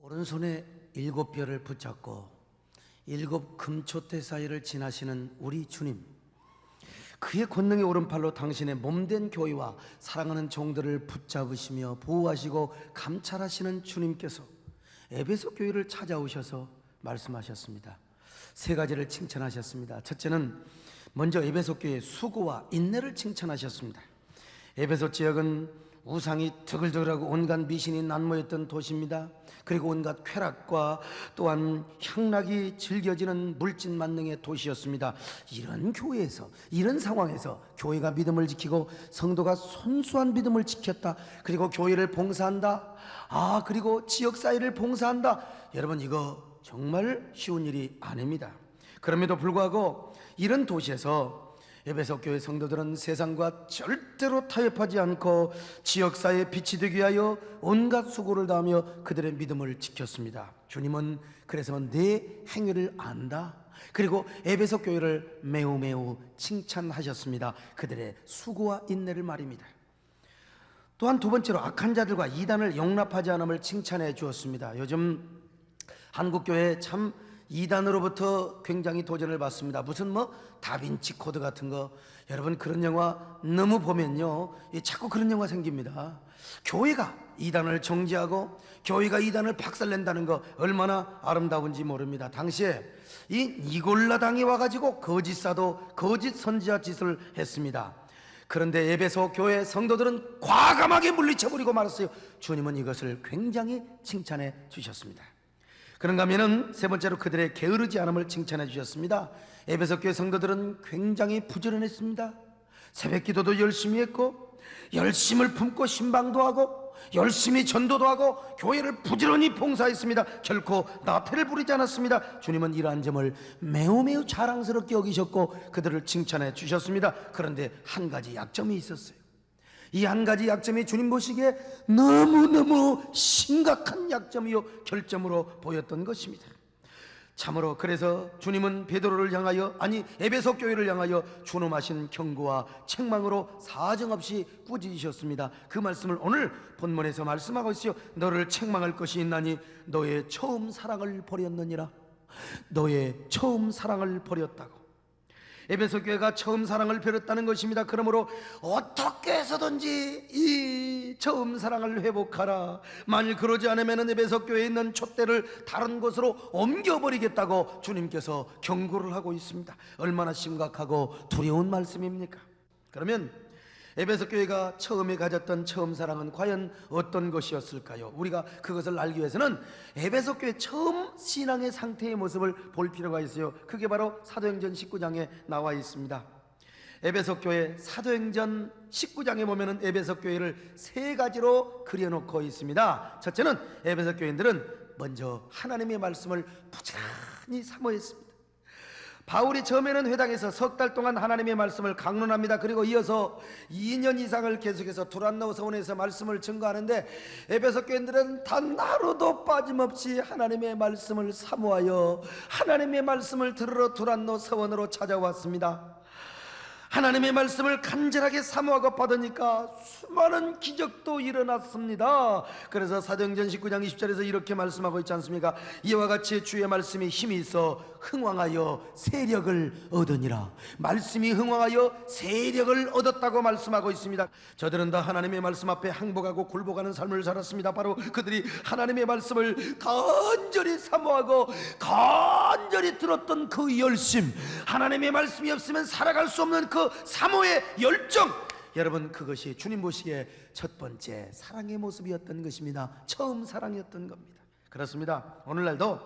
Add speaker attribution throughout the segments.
Speaker 1: 오른손에 7뼈를 붙잡고 7금초대 사이를 지나시는 우리 주님, 그의 권능의 오른팔로 당신의 몸된 교회와 사랑하는 종들을 붙잡으시며 보호하시고 감찰하시는 주님께서 에베소 교회를 찾아오셔서 말씀하셨습니다. 세 가지를 칭찬하셨습니다. 첫째는 먼저 에베소 교회의 수고와 인내를 칭찬하셨습니다. 에베소 지역은 우상이 드글드글하고 온갖 미신이 난무했던 도시입니다. 그리고 온갖 쾌락과 또한 향락이 즐겨지는 물질 만능의 도시였습니다. 이런 교회에서, 이런 상황에서 교회가 믿음을 지키고 성도가 순수한 믿음을 지켰다, 그리고 교회를 봉사한다, 그리고 지역사회를 봉사한다. 여러분, 이거 정말 쉬운 일이 아닙니다. 그럼에도 불구하고 이런 도시에서 에베소 교회 성도들은 세상과 절대로 타협하지 않고 지역사회에 빛이 되기 위하여 온갖 수고를 다하며 그들의 믿음을 지켰습니다. 주님은 그래서 내 행위를 안다, 그리고 에베소 교회를 매우 칭찬하셨습니다. 그들의 수고와 인내를 말입니다. 또한 두 번째로 악한 자들과 이단을 용납하지 않음을 칭찬해 주었습니다. 요즘 한국교회 참 이단으로부터 굉장히 도전을 받습니다. 무슨 다빈치 코드 같은 거, 여러분 그런 영화 너무 보면요, 자꾸 그런 영화 생깁니다. 교회가 이단을 정지하고 교회가 이단을 박살낸다는 거 얼마나 아름다운지 모릅니다. 당시에 이 니골라당이 와가지고 거짓 사도, 거짓 선지자 짓을 했습니다. 그런데 에베소 교회 성도들은 과감하게 물리쳐버리고 말았어요. 주님은 이것을 굉장히 칭찬해 주셨습니다. 그런가 하면은 세 번째로 그들의 게으르지 않음을 칭찬해 주셨습니다. 에베소 교회 성도들은 굉장히 부지런했습니다. 새벽 기도도 열심히 했고, 열심을 품고 신방도 하고, 열심히 전도도 하고, 교회를 부지런히 봉사했습니다. 결코 나태를 부리지 않았습니다. 주님은 이러한 점을 매우 자랑스럽게 여기셨고 그들을 칭찬해 주셨습니다. 그런데 한 가지 약점이 있었어요. 이 한 가지 약점이 주님 보시기에 너무너무 심각한 약점이요 결점으로 보였던 것입니다. 참으로 그래서 주님은 베드로를 향하여, 에베소 교회를 향하여 준엄하신 경고와 책망으로 사정없이 꾸짖으셨습니다. 그 말씀을 오늘 본문에서 말씀하고 있어요. 너를 책망할 것이 있나니 너의 처음 사랑을 버렸느니라. 너의 처음 사랑을 버렸다고. 에베소 교회가 처음 사랑을 버렸다는 것입니다. 그러므로 어떻게 해서든지 이 처음 사랑을 회복하라. 만일 그러지 않으면 에베소 교회에 있는 촛대를 다른 곳으로 옮겨버리겠다고 주님께서 경고를 하고 있습니다. 얼마나 심각하고 두려운 말씀입니까? 그러면 에베소 교회가 처음에 가졌던 처음 사랑은 과연 어떤 것이었을까요? 우리가 그것을 알기 위해서는 에베소 교회 처음 신앙의 상태의 모습을 볼 필요가 있어요. 그게 바로 사도행전 19장에 나와 있습니다. 에베소 교회 사도행전 19장에 보면은 에베소 교회를 세 가지로 그려놓고 있습니다. 첫째는 에베소 교인들은 먼저 하나님의 말씀을 부지런히 사모했습니다. 바울이 처음에는 회당에서 석 달 동안 하나님의 말씀을 강론합니다. 그리고 이어서 2년 이상을 계속해서 두란노 서원에서 말씀을 증거하는데, 에베소 교인들은 단 하루도 빠짐없이 하나님의 말씀을 사모하여 하나님의 말씀을 들으러 두란노 서원으로 찾아왔습니다. 하나님의 말씀을 간절하게 사모하고 받으니까 수많은 기적도 일어났습니다. 그래서 사도행전 19장 20절에서 이렇게 말씀하고 있지 않습니까? 이와 같이 주의 말씀이 힘이 있어 흥왕하여 세력을 얻으니라. 말씀이 흥왕하여 세력을 얻었다고 말씀하고 있습니다. 저들은 다 하나님의 말씀 앞에 항복하고 굴복하는 삶을 살았습니다. 바로 그들이 하나님의 말씀을 간절히 사모하고 간절히 들었던 그 열심, 하나님의 말씀이 없으면 살아갈 수 없는 그 사모의 열정, 여러분 그것이 주님 보시기에 첫 번째 사랑의 모습이었던 것입니다. 처음 사랑이었던 겁니다. 그렇습니다. 오늘날도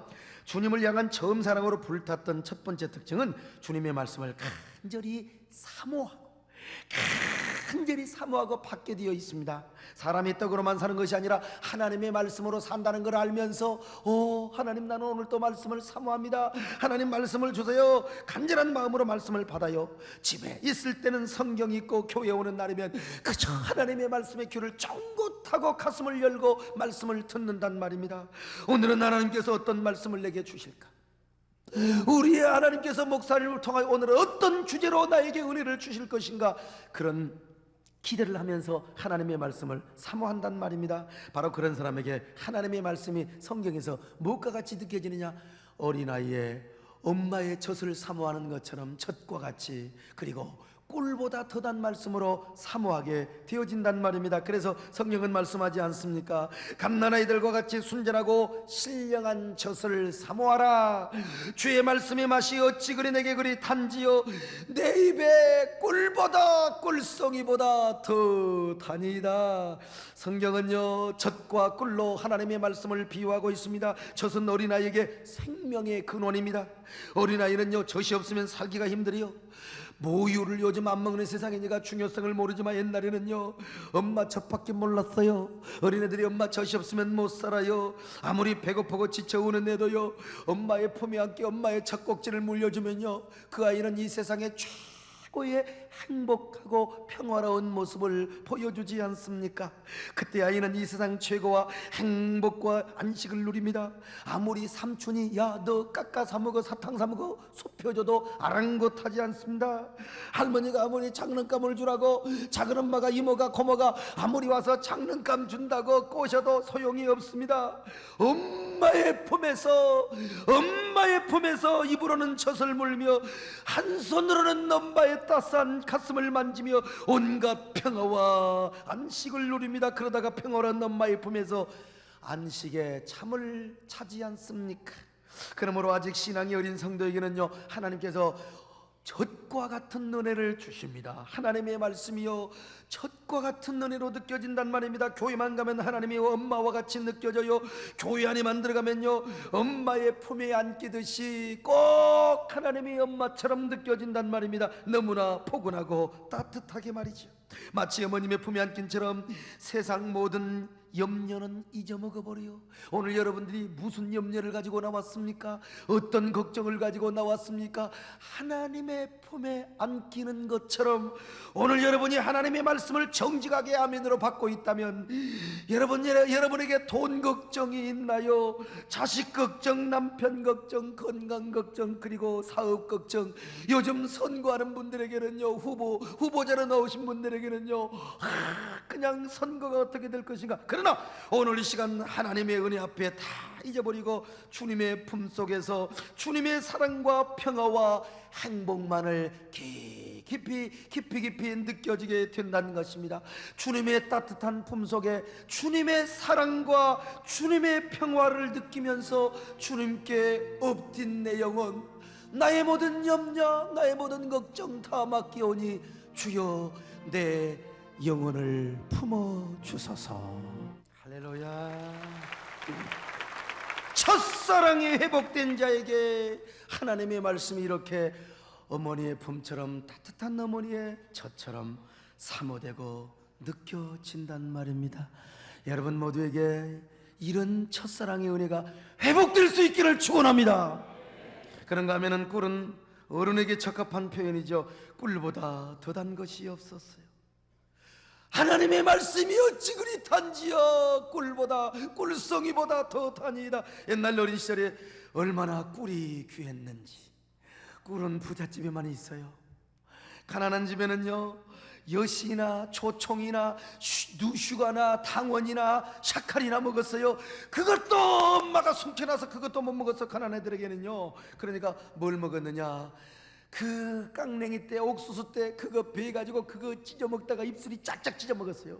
Speaker 1: 주님을 향한 처음 사랑으로 불탔던 첫 번째 특징은 주님의 말씀을 간절히 사모하고 받게 되어 있습니다. 사람의 떡으로만 사는 것이 아니라 하나님의 말씀으로 산다는 걸 알면서, 하나님, 나는 오늘 또 말씀을 사모합니다. 하나님 말씀을 주세요. 간절한 마음으로 말씀을 받아요. 집에 있을 때는 성경 읽고 교회 오는 날이면 그저 하나님의 말씀의 귀를 쫑긋하고 가슴을 열고 말씀을 듣는단 말입니다. 오늘은 하나님께서 어떤 말씀을 내게 주실까? 우리의 하나님께서 목사님을 통하여 오늘 어떤 주제로 나에게 은혜를 주실 것인가? 그런 기대를 하면서 하나님의 말씀을 사모한단 말입니다. 바로 그런 사람에게 하나님의 말씀이 성경에서 무엇과 같이 느껴지느냐? 어린아이의 엄마의 젖을 사모하는 것처럼 젖과 같이, 그리고 꿀보다 더단 말씀으로 사모하게 되어진단 말입니다. 그래서 성경은 말씀하지 않습니까? 갓난아이들과 같이 순전하고 신령한 젖을 사모하라. 주의 말씀의 맛이 어찌 그리 내게 그리 단지요, 내 입에 꿀보다 꿀송이보다 더 다니이다. 성경은요, 젖과 꿀로 하나님의 말씀을 비유하고 있습니다. 젖은 어린아이에게 생명의 근원입니다. 어린아이는요, 젖이 없으면 살기가 힘들어요. 모유를 요즘 안 먹는 세상이니까 중요성을 모르지만 옛날에는요, 엄마 젖밖에 몰랐어요. 어린애들이 엄마 젖이 없으면 못 살아요. 아무리 배고프고 지쳐 우는 애도요, 엄마의 품에 안기 엄마의 젖꼭지를 물려주면요, 그 아이는 이 세상의 최고의 행복하고 평화로운 모습을 보여주지 않습니까? 그때 아이는 이 세상 최고와 행복과 안식을 누립니다. 아무리 삼촌이 야 너 깎아 사 먹어, 사탕 사 먹어 sup혀줘도 아랑곳하지 않습니다. 할머니가 아무리 장난감을 주라고, 작은 엄마가 이모가 고모가 아무리 와서 장난감 준다고 꼬셔도 소용이 없습니다. 엄마의 품에서 입으로는 젖을 물며 한 손으로는 엄마의 따스한 가슴을 만지며 온갖 평화와 안식을 누립니다. 그러다가 평화로운 엄마의 품에서 안식의 참을 차지 않습니까? 그러므로 아직 신앙이 어린 성도에게는요, 하나님께서 젖과 같은 은혜를 주십니다. 하나님의 말씀이요, 젖과 같은 은혜로 느껴진단 말입니다. 교회만 가면 하나님이 엄마와 같이 느껴져요. 교회 안에만 들어가면요, 엄마의 품에 안기듯이 꼭 하나님이 엄마처럼 느껴진단 말입니다. 너무나 포근하고 따뜻하게 말이죠. 마치 어머님의 품에 안긴처럼 세상 모든 염려는 잊어먹어버려요. 오늘 여러분들이 무슨 염려를 가지고 나왔습니까? 어떤 걱정을 가지고 나왔습니까? 하나님의 품에 안기는 것처럼 오늘 여러분이 하나님의 말씀을 정직하게 아멘으로 받고 있다면, 여러분에게 돈 걱정이 있나요? 자식 걱정, 남편 걱정, 건강 걱정, 그리고 사업 걱정, 요즘 선거하는 분들에게는요, 후보자로 나오신 분들에게는요, 그냥 선거가 어떻게 될 것인가. 그러나 오늘 이 시간 하나님의 은혜 앞에 다 잊어버리고 주님의 품속에서 주님의 사랑과 평화와 행복만을 깊이 느껴지게 된다는 것입니다. 주님의 따뜻한 품속에 주님의 사랑과 주님의 평화를 느끼면서 주님께 엎딘 내 영혼, 나의 모든 염려, 나의 모든 걱정 다 맡기오니 주여 내 영혼을 품어주소서. 할렐루야. 첫사랑이 회복된 자에게 하나님의 말씀이 이렇게 어머니의 품처럼, 따뜻한 어머니의 젖처럼 사모되고 느껴진단 말입니다. 여러분 모두에게 이런 첫사랑의 은혜가 회복될 수 있기를 축원합니다. 그런가 하면은 꿀은 어른에게 적합한 표현이죠. 꿀보다 더 단 것이 없었어요. 하나님의 말씀이 어찌 그리 단지야, 꿀보다 꿀송이보다 더 다니이다. 옛날 어린 시절에 얼마나 꿀이 귀했는지. 꿀은 부잣집에만 있어요. 가난한 집에는요, 여시나 초총이나 누슈가나 당원이나 샤칼이나 먹었어요. 그것도 엄마가 숨겨놔서 그것도 못 먹었어, 가난한 애들에게는요. 그러니까 뭘 먹었느냐, 그 깡냉이 때, 옥수수 때 그거 베가지고 그거 찢어 먹다가 입술이 짝짝 찢어 먹었어요.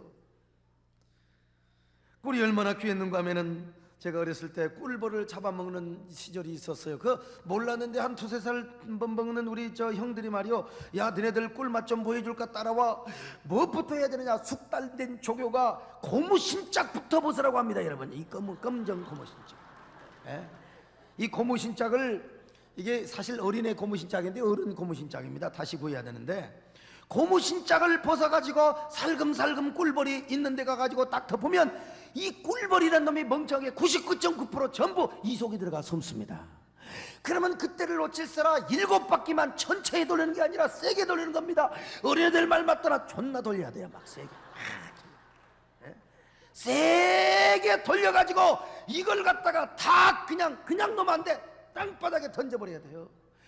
Speaker 1: 꿀이 얼마나 귀했는가 하면은, 제가 어렸을 때 꿀벌을 잡아먹는 시절이 있었어요. 그 몰랐는데 한 두세 살 먹는 우리 저 형들이 말이요, 야 너네들 꿀맛 좀 보여줄까, 따라와. 무엇부터 해야 되느냐, 숙달된 조교가 고무신짝부터 벗으라고 합니다. 여러분, 이 검정 고무신짝, 이 고무신짝을, 이게 사실 어린애 고무신짝인데 어른 고무신짝입니다. 다시 구해야 되는데, 고무신짝을 벗어가지고 살금살금 꿀벌이 있는 데 가가지고 딱 덮으면 이 꿀벌이란 놈이 멍청하게 99.9% 전부 이 속에 들어가 숨습니다. 그러면 그때를 놓칠세라 7바퀴만 천천히 돌리는 게 아니라 세게 돌리는 겁니다. 어린애들 말 맞더라 존나 돌려야 돼요. 막 세게, 세게 돌려가지고 이걸 갖다가 다 그냥 놓으면 안 돼. 땅바닥에 던져버려야 돼요.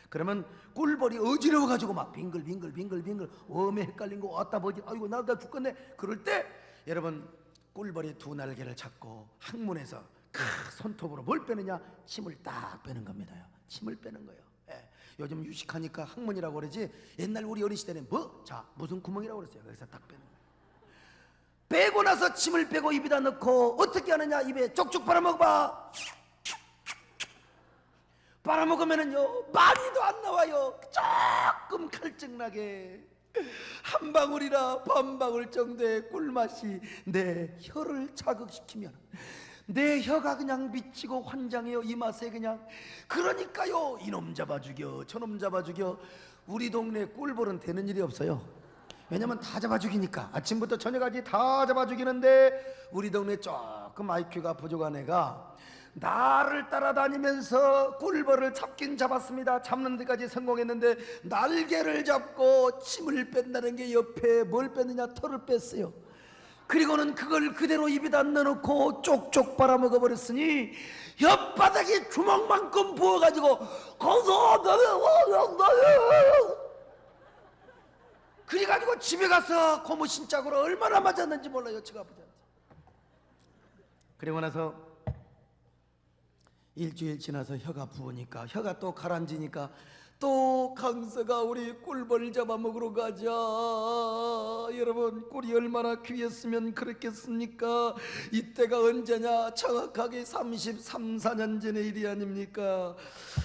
Speaker 1: 그러면 꿀벌이 어지러워가지고 막 빙글빙글 웜에 헷갈린 거 왔다 보지, 아이고 나 죽겠네. 그럴 때 여러분 꿀벌이 두 날개를 잡고 항문에서 손톱으로 뭘 빼느냐? 침을 딱 빼는 겁니다. 침을 빼는 거예요. 요즘 유식하니까 항문이라고 그러지, 옛날 우리 어린 시대는 무슨 구멍이라고 그랬어요. 거기서 딱 빼는 거예요. 빼고 나서 침을 빼고 입에다 넣고 어떻게 하느냐? 입에 쪽쪽 빨아먹어봐. 빨아먹으면은요 많이도 안 나와요. 조금 칼증나게 한 방울이나 반 방울 정도의 꿀맛이 내 혀를 자극시키면 내 혀가 그냥 미치고 환장해요. 이 맛에 그냥. 그러니까요, 이놈 잡아 죽여 저놈 잡아 죽여. 우리 동네 꿀벌은 되는 일이 없어요. 왜냐면 다 잡아 죽이니까. 아침부터 저녁까지 다 잡아 죽이는데 우리 동네 조금 IQ가 부족한 애가 나를 따라다니면서 꿀벌을 잡긴 잡았습니다. 잡는 데까지 성공했는데 날개를 잡고 침을 뺀다는 게 옆에 뭘 뺐느냐? 털을 뺐어요. 그리고는 그걸 그대로 입에다 넣어놓고 쪽쪽 빨아먹어 버렸으니 옆바닥에 주먹만큼 부어가지고 거기서 그래가지고 집에 가서 고무신 짝으로 얼마나 맞았는지 몰라요. 제가 아버지한테. 그리고 나서 일주일 지나서 혀가 부으니까, 혀가 또 가라앉으니까 또 강서가 우리 꿀벌 잡아먹으러 가자. 여러분, 꿀이 얼마나 귀했으면 그랬겠습니까? 이때가 언제냐? 정확하게 33, 4년 전의 일이 아닙니까?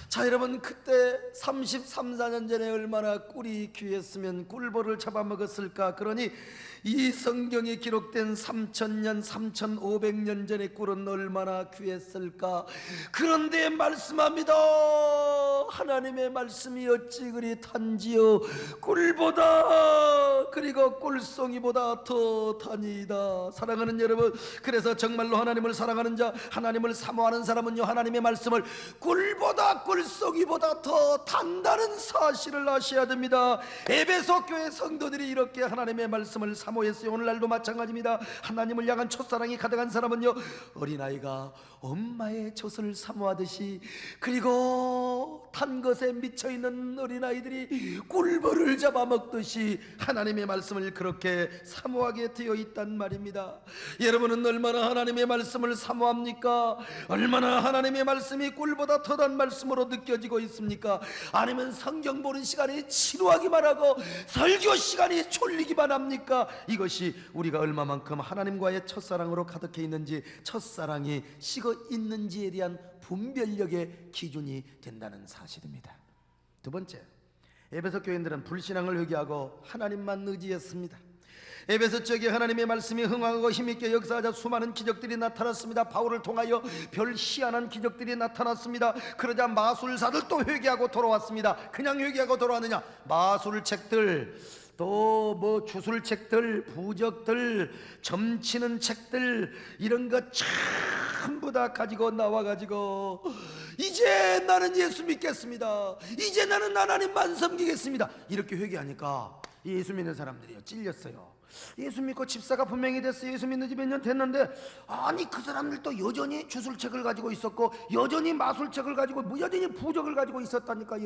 Speaker 1: 자, 여러분, 그때 33, 4년 전에 얼마나 꿀이 귀했으면 꿀벌을 잡아먹었을까? 그러니 이 성경에 기록된 3000년, 3500년 전의 꿀은 얼마나 귀했을까? 그런데 말씀합니다. 하나님의 말씀이 어찌 그리 단지요? 꿀보다, 그리고 꿀송이보다 더 다니이다. 사랑하는 여러분, 그래서 정말로 하나님을 사랑하는 자, 하나님을 사모하는 사람은요, 하나님의 말씀을 꿀보다 꿀송이보다 더 단다는 사실을 아셔야 됩니다. 에베소 교회 성도들이 이렇게 하나님의 말씀을 사모했어요. 오늘날도 마찬가지입니다. 하나님을 향한 첫사랑이 가득한 사람은요, 어린아이가 엄마의 젖을 사모하듯이, 그리고 탄 것에 미쳐있는 어린아이들이 꿀벌을 잡아먹듯이 하나님의 말씀을 그렇게 사모하게 되어 있단 말입니다. 여러분은 얼마나 하나님의 말씀을 사모합니까? 얼마나 하나님의 말씀이 꿀보다 더 단 말씀으로 느껴지고 있습니까? 아니면 성경 보는 시간이 지루하기만 하고 설교 시간이 졸리기만 합니까? 이것이 우리가 얼마만큼 하나님과의 첫사랑으로 가득해 있는지, 첫사랑이 식어 있는지에 대한 분별력의 기준이 된다는 사실입니다. 두 번째, 에베소 교인들은 불신앙을 회개하고 하나님만 의지했습니다. 에베소 지역에 하나님의 말씀이 흥황하고 힘있게 역사하자 수많은 기적들이 나타났습니다. 바울을 통하여 별 희한한 기적들이 나타났습니다. 그러자 마술사들 또 회개하고 돌아왔습니다. 그냥 회개하고 돌아왔느냐? 마술책들, 또 뭐 주술책들, 부적들, 점치는 책들, 이런 거 전부 다 가지고 나와가지고 이제 나는 예수 믿겠습니다, 이제 나는 하나님만 섬기겠습니다, 이렇게 회개하니까 예수 믿는 사람들이요 찔렸어요. 예수 믿고 집사가 분명히 됐어요. 예수 믿는 지 몇 년 됐는데, 아니 그 사람들도 여전히 주술책을 가지고 있었고 여전히 마술책을 가지고 여전히 부적을 가지고 있었다니까.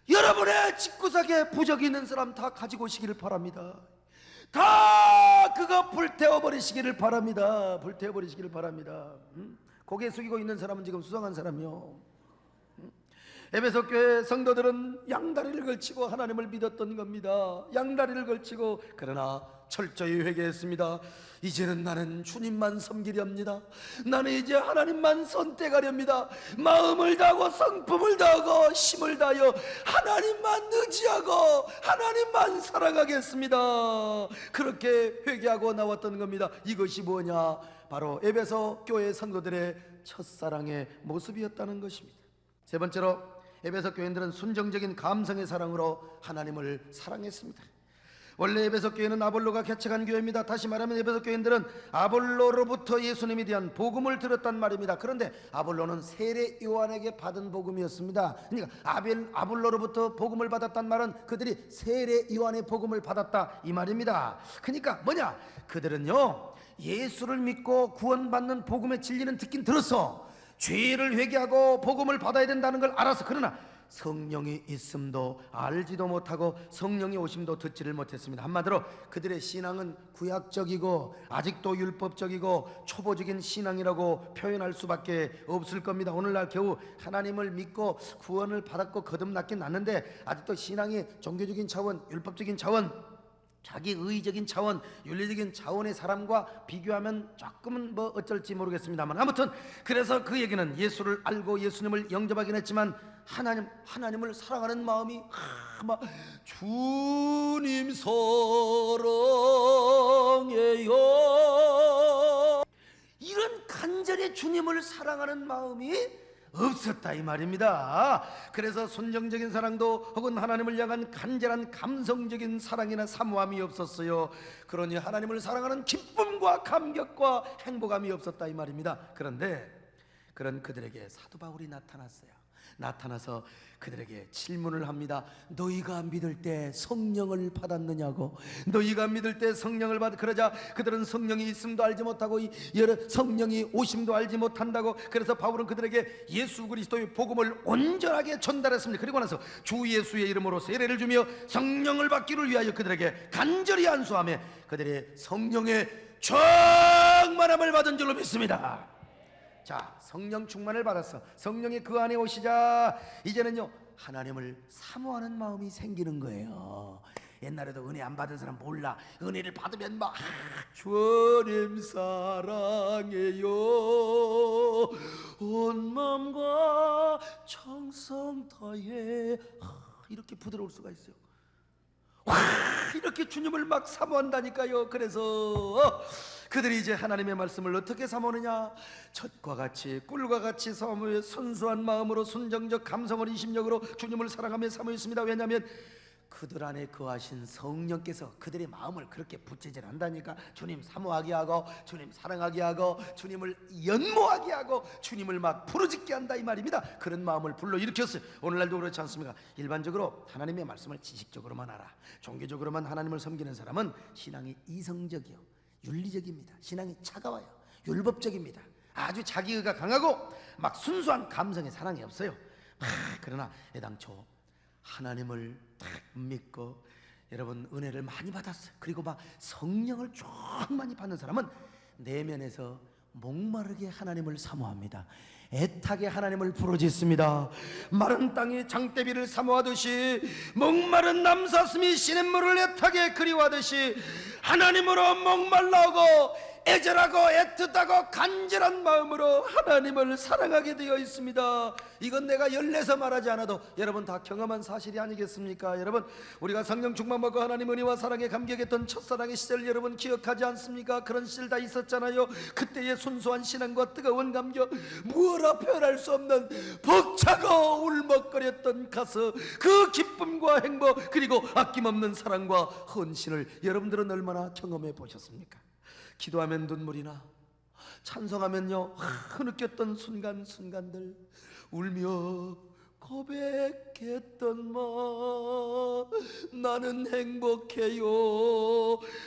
Speaker 1: 여러분의 집구석에 부적이 있는 사람 다 가지고 오시기를 바랍니다. 다 그거 불태워버리시기를 바랍니다. 불태워버리시기를 바랍니다. 고개 숙이고 있는 사람은 지금 수상한 사람이요. 에베소 교회 성도들은 양다리를 걸치고 하나님을 믿었던 겁니다. 양다리를 걸치고, 그러나 철저히 회개했습니다. 이제는 나는 주님만 섬기려 합니다. 나는 이제 하나님만 선택하렵니다. 마음을 다하고 성품을 다하고 힘을 다하여 하나님만 의지하고 하나님만 사랑하겠습니다. 그렇게 회개하고 나왔던 겁니다. 이것이 뭐냐? 바로 에베소 교회 성도들의 첫사랑의 모습이었다는 것입니다. 세 번째로, 에베소 교인들은 순정적인 감성의 사랑으로 하나님을 사랑했습니다. 원래 에베소 교회는 아볼로가 개척한 교회입니다. 다시 말하면 에베소 교인들은 아볼로로부터 예수님에 대한 복음을 들었단 말입니다. 그런데 아볼로는 세례 요한에게 받은 복음이었습니다. 그러니까 아볼로로부터 복음을 받았단 말은 그들이 세례 요한의 복음을 받았다 이 말입니다. 그러니까 뭐냐? 그들은요 예수를 믿고 구원받는 복음의 진리는 듣긴 들었어. 죄를 회개하고 복음을 받아야 된다는 걸 알았어. 그러나 성령이 있음도 알지도 못하고 성령이 오심도 듣지를 못했습니다. 한마디로 그들의 신앙은 구약적이고 아직도 율법적이고 초보적인 신앙이라고 표현할 수밖에 없을 겁니다. 오늘날 겨우 하나님을 믿고 구원을 받았고 거듭났긴 났는데 아직도 신앙이 종교적인 차원, 율법적인 차원, 자기의적인 차원, 윤리적인 차원의 사람과 비교하면 조금은 뭐 어쩔지 모르겠습니다만, 아무튼 그래서 그 얘기는 예수를 알고 예수님을 영접하긴 했지만 하나님을 사랑하는 마음이 막 주님 사랑해요, 이런 간절히 주님을 사랑하는 마음이 없었다 이 말입니다. 그래서 순정적인 사랑도 혹은 하나님을 향한 간절한 감성적인 사랑이나 사모함이 없었어요. 그러니 하나님을 사랑하는 기쁨과 감격과 행복함이 없었다 이 말입니다. 그런데 그런 그들에게 사도 바울이 나타나서 그들에게 질문을 합니다. 너희가 믿을 때 성령을 받았느냐고. 너희가 믿을 때 성령을 그러자 그들은 성령이 있음도 알지 못하고 성령이 오심도 알지 못한다고. 그래서 바울은 그들에게 예수 그리스도의 복음을 온전하게 전달했습니다. 그리고 나서 주 예수의 이름으로 세례를 주며 성령을 받기를 위하여 그들에게 간절히 안수하며 그들의 성령의 충만함을 받은 줄로 믿습니다. 자, 성령 충만을 받았어. 성령이 그 안에 오시자 이제는요 하나님을 사모하는 마음이 생기는 거예요. 옛날에도 은혜 안 받은 사람 몰라. 은혜를 받으면 막 주님 사랑해요, 온 마음과 정성 다해, 이렇게 부드러울 수가 있어요. 이렇게 주님을 막 사모한다니까요. 그래서 그들이 이제 하나님의 말씀을 어떻게 사모하느냐, 젖과 같이 꿀과 같이 사모해 순수한 마음으로 순정적 감성을 인심력으로 주님을 사랑하며 사모했습니다. 왜냐하면 그들 안에 거하신 성령께서 그들의 마음을 그렇게 부채질한다니까. 주님 사모하게 하고 주님 사랑하게 하고 주님을 연모하게 하고 주님을 막 부르짖게 한다 이 말입니다. 그런 마음을 불러일으켰어요. 오늘날도 그렇지 않습니까? 일반적으로 하나님의 말씀을 지식적으로만 알아, 종교적으로만 하나님을 섬기는 사람은 신앙이 이성적이요 윤리적입니다. 신앙이 차가워요, 율법적입니다. 아주 자기의가 강하고 막 순수한 감성의 사랑이 없어요. 그러나 애당초 하나님을 딱 믿고 여러분 은혜를 많이 받았어요. 그리고 막 성령을 쭉 많이 받는 사람은 내면에서 목마르게 하나님을 사모합니다. 애타게 하나님을 부르짖습니다. 마른 땅이 장대비를 사모하듯이 목마른 남사슴이 시냇물을 애타게 그리워하듯이 하나님으로 목말라오고 애절하고 애틋하고 간절한 마음으로 하나님을 사랑하게 되어 있습니다. 이건 내가 열내서 말하지 않아도 여러분 다 경험한 사실이 아니겠습니까? 여러분 우리가 성령 충만 받고 하나님 은혜와 사랑에 감격했던 첫사랑의 시절 여러분 기억하지 않습니까? 그런 시절 다 있었잖아요. 그때의 순수한 신앙과 뜨거운 감격, 무어라 표현할 수 없는 벅차고 울먹거렸던 가슴, 그 기쁨과 행복, 그리고 아낌없는 사랑과 헌신을 여러분들은 얼마나 경험해 보셨습니까? 기도하면 눈물이 나, 찬송하면요 흐느꼈던 순간순간들, 울며 고백했던 말 나는 행복해요.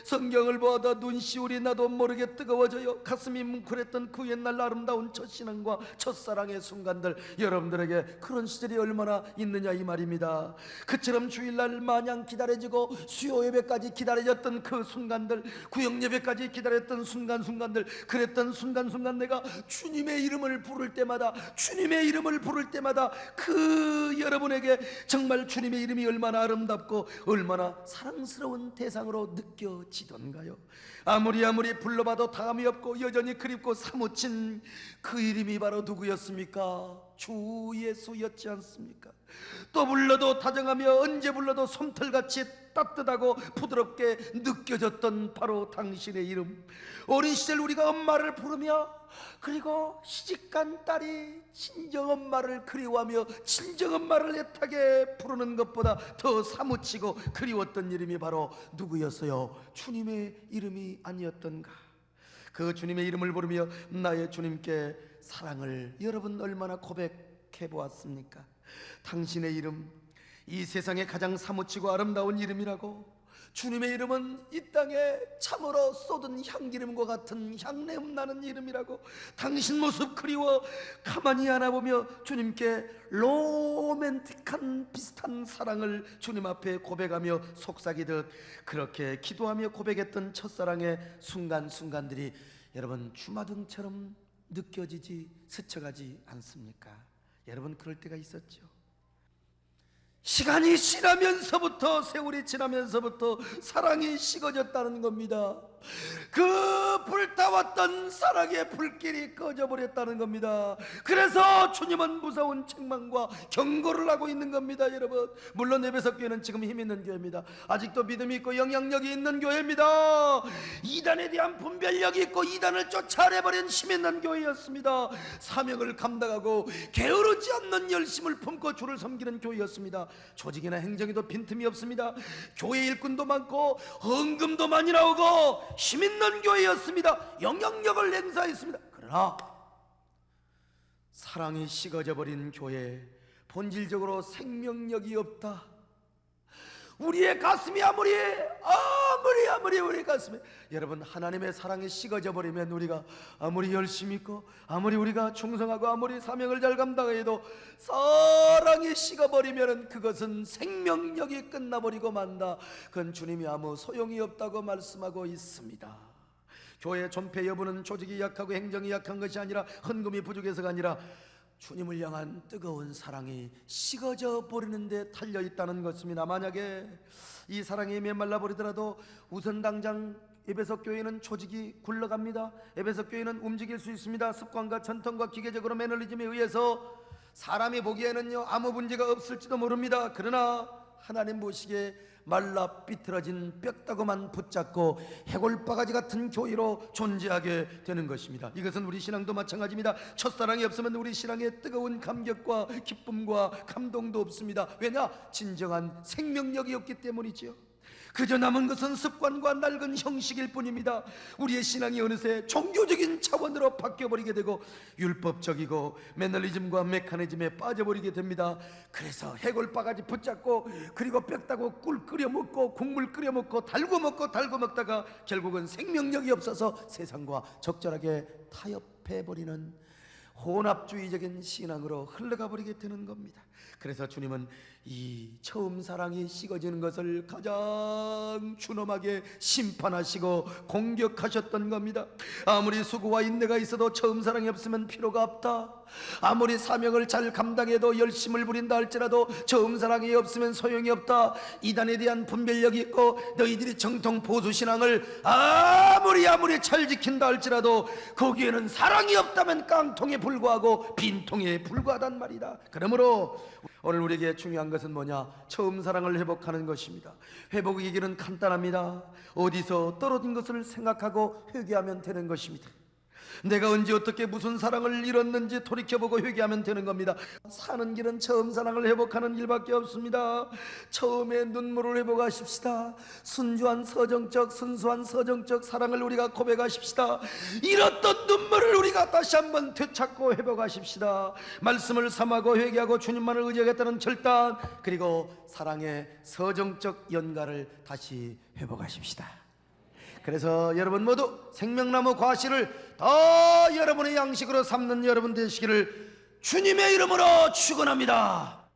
Speaker 1: 성경을 보다 눈시울이 나도 모르게 뜨거워져요. 가슴이 뭉클했던 그 옛날 아름다운 첫신앙과 첫사랑의 순간들, 여러분들에게 그런 시절이 얼마나 있느냐 이 말입니다. 그처럼 주일날 마냥 기다려지고 수요 예배까지 기다려졌던 그 순간들, 구역 예배까지 기다렸던 순간순간들, 그랬던 순간순간 내가 주님의 이름을 부를 때마다, 주님의 이름을 부를 때마다 그 여러분에게 정말 주님의 이름이 얼마나 아름답고 얼마나 사랑스러운 대상으로 느껴지던가요? 아무리 불러봐도 다함이 없고 여전히 그립고 사무친 그 이름이 바로 누구였습니까? 주 예수였지 않습니까? 또 불러도 다정하며 언제 불러도 솜털같이 따뜻하고 부드럽게 느껴졌던 바로 당신의 이름. 어린 시절 우리가 엄마를 부르며, 그리고 시집간 딸이 친정엄마를 그리워하며 친정엄마를 애타게 부르는 것보다 더 사무치고 그리웠던 이름이 바로 누구였어요? 주님의 이름이 아니었던가? 그 주님의 이름을 부르며 나의 주님께 사랑을 여러분 얼마나 고백해 보았습니까? 당신의 이름, 이 세상에 가장 사무치고 아름다운 이름이라고, 주님의 이름은 이 땅에 참으로 쏟은 향기름과 같은 향내음 나는 이름이라고. 당신 모습 그리워 가만히 안아보며 주님께 로맨틱한 비슷한 사랑을 주님 앞에 고백하며 속삭이듯 그렇게 기도하며 고백했던 첫사랑의 순간순간들이 여러분 주마등처럼 느껴지지 스쳐가지 않습니까? 여러분 그럴 때가 있었죠. 시간이 지나면서부터, 세월이 지나면서부터 사랑이 식어졌다는 겁니다. 그 불타왔던 사랑의 불길이 꺼져버렸다는 겁니다. 그래서 주님은 무서운 책망과 경고를 하고 있는 겁니다. 여러분, 물론 에베소 교회는 지금 힘 있는 교회입니다. 아직도 믿음이 있고 영향력이 있는 교회입니다. 이단에 대한 분별력이 있고 이단을 쫓아내버린 힘 있는 교회였습니다. 사명을 감당하고 게으르지 않는 열심을 품고 주를 섬기는 교회였습니다. 조직이나 행정에도 빈틈이 없습니다. 교회 일꾼도 많고 헌금도 많이 나오고 힘있는 교회였습니다. 영향력을 행사했습니다. 그러나 사랑이 식어져 버린 교회, 본질적으로 생명력이 없다. 우리의 가슴이 아무리 우리 가슴에, 여러분 하나님의 사랑이 식어져 버리면 우리가 아무리 열심히 있고 아무리 우리가 충성하고 아무리 사명을 잘 감당해도 사랑이 식어버리면 그것은 생명력이 끝나버리고 만다. 그건 주님이 아무 소용이 없다고 말씀하고 있습니다. 교회 존폐 여부는 조직이 약하고 행정이 약한 것이 아니라 헌금이 부족해서가 아니라 주님을 향한 뜨거운 사랑이 식어져 버리는 데 달려 있다는 것입니다. 만약에 이 사랑이 메말라 버리더라도 우선 당장 에베소 교회는 조직이 굴러갑니다. 에베소 교회는 움직일 수 있습니다. 습관과 전통과 기계적으로 매너리즘에 의해서 사람이 보기에는요 아무 문제가 없을지도 모릅니다. 그러나 하나님 보시기에 말라 삐뚤어진 뼈다구만 붙잡고 해골바가지 같은 교회로 존재하게 되는 것입니다. 이것은 우리 신앙도 마찬가지입니다. 첫사랑이 없으면 우리 신앙에 뜨거운 감격과 기쁨과 감동도 없습니다. 왜냐? 진정한 생명력이 없기 때문이죠. 그저 남은 것은 습관과 낡은 형식일 뿐입니다. 우리의 신앙이 어느새 종교적인 차원으로 바뀌어버리게 되고 율법적이고 매너리즘과 메커니즘에 빠져버리게 됩니다. 그래서 해골바가지 붙잡고 그리고 뼈다고 꿀 끓여 먹고 국물 끓여 먹고 달고 먹다가 결국은 생명력이 없어서 세상과 적절하게 타협해버리는 혼합주의적인 신앙으로 흘러가 버리게 되는 겁니다. 그래서 주님은 이 처음 사랑이 식어지는 것을 가장 준엄하게 심판하시고 공격하셨던 겁니다. 아무리 수고와 인내가 있어도 처음 사랑이 없으면 필요가 없다. 아무리 사명을 잘 감당해도 열심을 부린다 할지라도 처음 사랑이 없으면 소용이 없다. 이단에 대한 분별력이 있고 너희들이 정통 보수신앙을 아무리 잘 지킨다 할지라도 거기에는 사랑이 없다면 깡통에 불과하고 빈통에 불과하단 말이다. 그러므로 오늘 우리에게 중요한 것은 뭐냐? 처음 사랑을 회복하는 것입니다. 회복의 길은 간단합니다. 어디서 떨어진 것을 생각하고 회개하면 되는 것입니다. 내가 언제 어떻게 무슨 사랑을 잃었는지 돌이켜보고 회개하면 되는 겁니다. 사는 길은 처음 사랑을 회복하는 길밖에 없습니다. 처음에 눈물을 회복하십시다. 순수한 서정적 사랑을 우리가 고백하십시다. 잃었던 눈물을 우리가 다시 한번 되찾고 회복하십시다. 말씀을 삼하고 회개하고 주님만을 의지하겠다는 결단, 그리고 사랑의 서정적 연가를 다시 회복하십시다. 그래서 여러분 모두 생명나무 과실을 더 여러분의 양식으로 삼는 여러분 되시기를 주님의 이름으로 축원합니다.